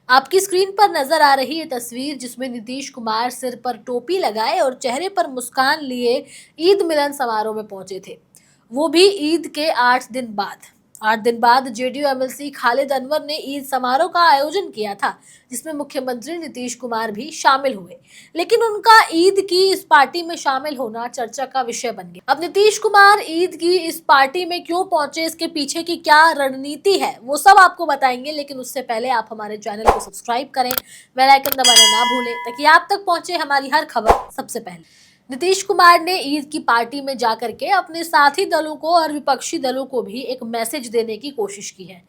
आपकी स्क्रीन पर नजर आ रही है तस्वीर जिसमें नीतीश कुमार सिर पर टोपी लगाए और चेहरे पर मुस्कान लिए ईद मिलन समारोह में पहुंचे थे। वो भी ईद के 8 दिन बाद जेडीयू एमएलसी खालिद अनवर ने ईद समारोह का आयोजन किया था, जिसमें मुख्यमंत्री नीतीश कुमार भी शामिल हुए। लेकिन उनका ईद की इस पार्टी में शामिल होना चर्चा का विषय बन गया। अब नीतीश कुमार ईद की इस पार्टी में क्यों पहुंचे, इसके पीछे की क्या रणनीति है, वो सब आपको बताएंगे। लेकिन उससे पहले आप हमारे चैनल को सब्सक्राइब करें, बेल आइकन दबाना ना भूलें, ताकि आप तक पहुंचे हमारी हर खबर सबसे पहले। नीतीश कुमार ने ईद की पार्टी में जाकर के अपने साथी दलों को और विपक्षी दलों को भी एक मैसेज देने की कोशिश की है।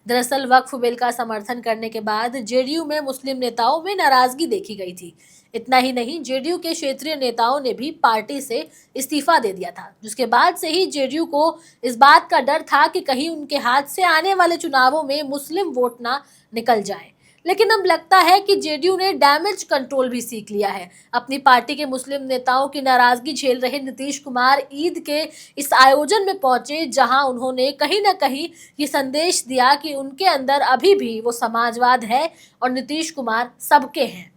दरअसल वक्फ बिल का समर्थन करने के बाद जेडीयू में मुस्लिम नेताओं में नाराजगी देखी गई थी। इतना ही नहीं, जेडीयू के क्षेत्रीय नेताओं ने भी पार्टी से इस्तीफा दे दिया था, जिसके बाद से ही जेडीयू को इस बात का डर था कि कहीं उनके हाथ से आने वाले चुनावों में मुस्लिम वोट ना निकल जाए। लेकिन अब लगता है कि जेडीयू ने डैमेज कंट्रोल भी सीख लिया है। अपनी पार्टी के मुस्लिम नेताओं की नाराजगी झेल रहे नीतीश कुमार ईद के इस आयोजन में पहुंचे, जहां उन्होंने कहीं ना कहीं ये संदेश दिया कि उनके अंदर अभी भी वो समाजवाद है और नीतीश कुमार सबके हैं।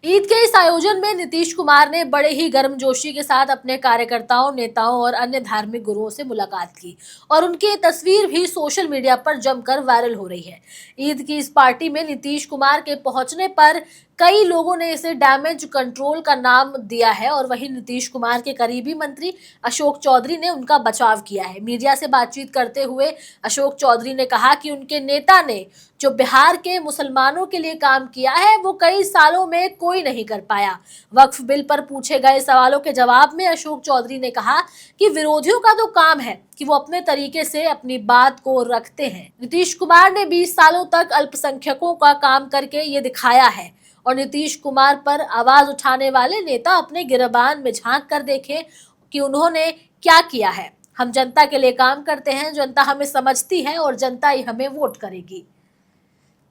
ईद के इस आयोजन में नीतीश कुमार ने बड़े ही गर्मजोशी के साथ अपने कार्यकर्ताओं, नेताओं और अन्य धार्मिक गुरुओं से मुलाकात की और उनकी ये तस्वीर भी सोशल मीडिया पर जमकर वायरल हो रही है। ईद की इस पार्टी में नीतीश कुमार के पहुंचने पर कई लोगों ने इसे डैमेज कंट्रोल का नाम दिया है और वहीं नीतीश कुमार के करीबी मंत्री अशोक चौधरी ने उनका बचाव किया है। मीडिया से बातचीत करते हुए अशोक चौधरी ने कहा कि उनके नेता ने जो बिहार के मुसलमानों के लिए काम किया है वो कई सालों में कोई नहीं कर पाया। वक्फ बिल पर पूछे गए सवालों के जवाब में अशोक चौधरी ने कहा कि विरोधियों का तो काम है कि वो अपने तरीके से अपनी बात को रखते हैं। नीतीश कुमार ने 20 सालों तक अल्पसंख्यकों का काम करके ये दिखाया है और नीतीश कुमार पर आवाज उठाने वाले नेता अपने गिरबान में झांक कर देखें कि उन्होंने क्या किया है। हम जनता के लिए काम करते हैं, जनता हमें समझती है और जनता ही हमें वोट करेगी।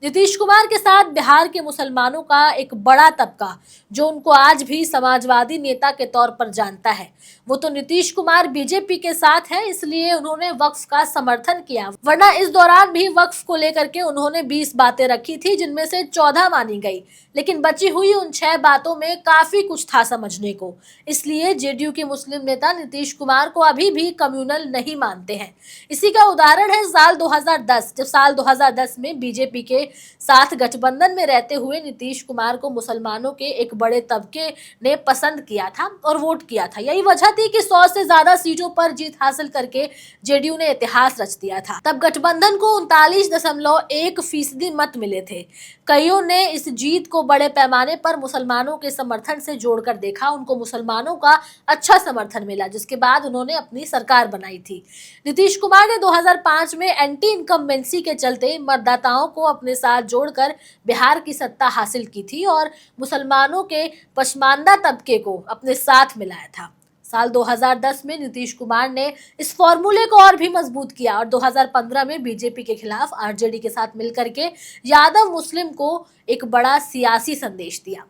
नीतीश कुमार के साथ बिहार के मुसलमानों का एक बड़ा तबका, जो उनको आज भी समाजवादी नेता के तौर पर जानता है, वो तो नीतीश कुमार बीजेपी के साथ है, इसलिए उन्होंने वक्फ का समर्थन किया। वरना इस दौरान भी वक्फ को लेकर के उन्होंने 20 बातें रखी थी, जिनमें से 14 मानी गई, लेकिन बची हुई उन 6 बातों में काफी कुछ था समझने को। इसलिए जेडीयू के मुस्लिम नेता नीतीश कुमार को अभी भी कम्युनल नहीं मानते हैं। इसी का उदाहरण है साल 2010, जब साल 2010 में बीजेपी के साथ गठबंधन में रहते हुए नीतीश कुमार को मुसलमानों के एक बड़े तबके ने पसंद किया था और वोट किया था। यही वजह थी कि 100 से ज्यादा सीटों पर जीत हासिल करके जेडीयू ने इतिहास रच दिया था। तब गठबंधन को 39.1% मत मिले थे। कईयों ने इस जीत को बड़े पैमाने पर मुसलमानों के समर्थन से जोड़कर देखा। उनको मुसलमानों का अच्छा समर्थन मिला, जिसके बाद उन्होंने अपनी सरकार बनाई थी। नीतीश कुमार ने 2005 में एंटी इनकम्बेंसी के चलते मतदाताओं को अपने साथ जोड़कर बिहार की सत्ता हासिल की थी और मुसलमानों के पसमानदा तबके को अपने साथ मिलाया था। साल 2010 में नीतीश कुमार ने इस फॉर्मूले को और भी मजबूत किया और 2015 में बीजेपी के खिलाफ आरजेडी के साथ मिलकर के यादव मुस्लिम को एक बड़ा सियासी संदेश दिया।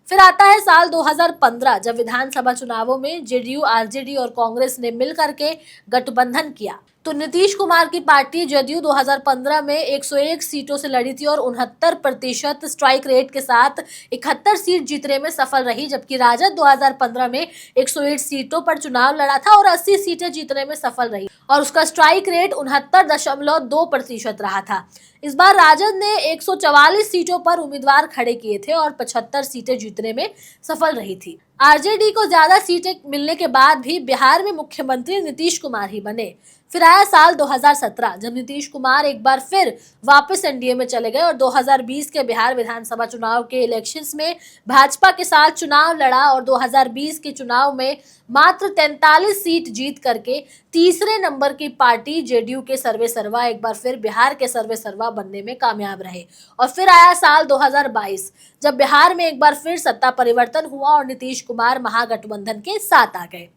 फिर आता है साल 2015, जब विधानसभा चुनावों में जेडीयू, आरजेडी और कांग्रेस ने मिलकर के गठबंधन किया, तो नीतीश कुमार की पार्टी जदयू 2015 में 101 सीटों से लड़ी थी और 69% स्ट्राइक रेट के साथ 71 सीट जीतने में सफल रही, जबकि राजद 2015 में 108 सीटों पर चुनाव लड़ा था और 80 सीटें जीतने में सफल रही और उसका स्ट्राइक रेट 69.2% रहा था। इस बार राजद ने 144 सीटों पर उम्मीदवार खड़े किए थे और 75 सीटें जीतने में सफल रही थी। आरजेडी को ज्यादा सीटें मिलने के बाद भी बिहार में मुख्यमंत्री नीतीश कुमार ही बने। फिर आया साल 2017, जब नीतीश कुमार एक बार फिर वापस एनडीए में चले गए और 2020 के बिहार विधानसभा चुनाव के इलेक्शंस में भाजपा के साथ चुनाव लड़ा और 2020 के चुनाव में मात्र 43 सीट जीत करके तीसरे नंबर की पार्टी जेडीयू के सर्वे सर्वा एक बार फिर बिहार के सर्वे सर्वा बनने में कामयाब रहे। और फिर आया साल 2022, जब बिहार में एक बार फिर सत्ता परिवर्तन हुआ और नीतीश कुमार महागठबंधन के साथ आ गए।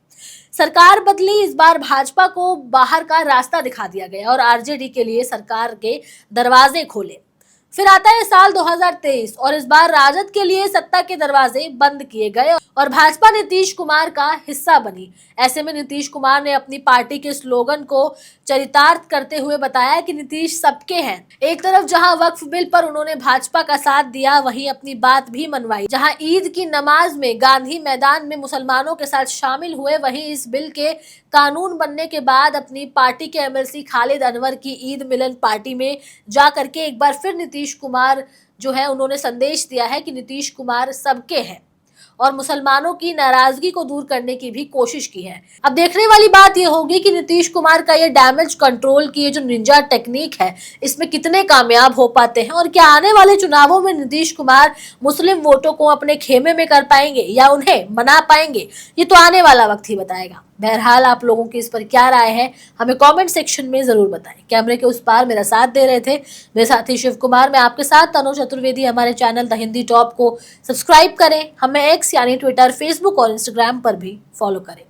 सरकार बदली, इस बार भाजपा को बाहर का रास्ता दिखा दिया गया और आरजेडी के लिए सरकार के दरवाजे खोले। फिर आता है साल 2023 और इस बार राजद के लिए सत्ता के दरवाजे बंद किए गए और भाजपा नीतीश कुमार का हिस्सा बनी। ऐसे में नीतीश कुमार ने अपनी पार्टी के स्लोगन को चरितार्थ करते हुए बताया कि नीतीश सबके हैं। एक तरफ जहां वक्फ बिल पर उन्होंने भाजपा का साथ दिया, वहीं अपनी बात भी मनवाई। जहां ईद की नमाज में गांधी मैदान में मुसलमानों के साथ शामिल हुए, वहीं इस बिल के कानून बनने के बाद अपनी पार्टी के एमएलसी खालिद अनवर की ईद मिलन पार्टी में जा करके एक बार फिर नीतीश कुमार जो है उन्होंने संदेश दिया है कि नीतीश कुमार सबके हैं और मुसलमानों की नाराजगी को दूर करने की भी कोशिश की है। अब देखने वाली बात यह होगी कि नीतीश कुमार का ये डैमेज कंट्रोल की ये जो निंजा टेक्निक है, इसमें कितने कामयाब हो पाते हैं और क्या आने वाले चुनावों में नीतीश कुमार मुस्लिम वोटों को अपने खेमे में कर पाएंगे या उन्हें मना पाएंगे, ये तो आने वाला वक्त ही बताएगा। बहरहाल आप लोगों की इस पर क्या राय है, हमें कमेंट सेक्शन में जरूर बताएं। कैमरे के उस पार मेरा साथ दे रहे थे मेरे साथी शिव कुमार, मैं आपके साथ तनु चतुर्वेदी। हमारे चैनल द हिंदी टॉप को सब्सक्राइब करें, हमें एक्स यानी ट्विटर, फेसबुक और इंस्टाग्राम पर भी फॉलो करें।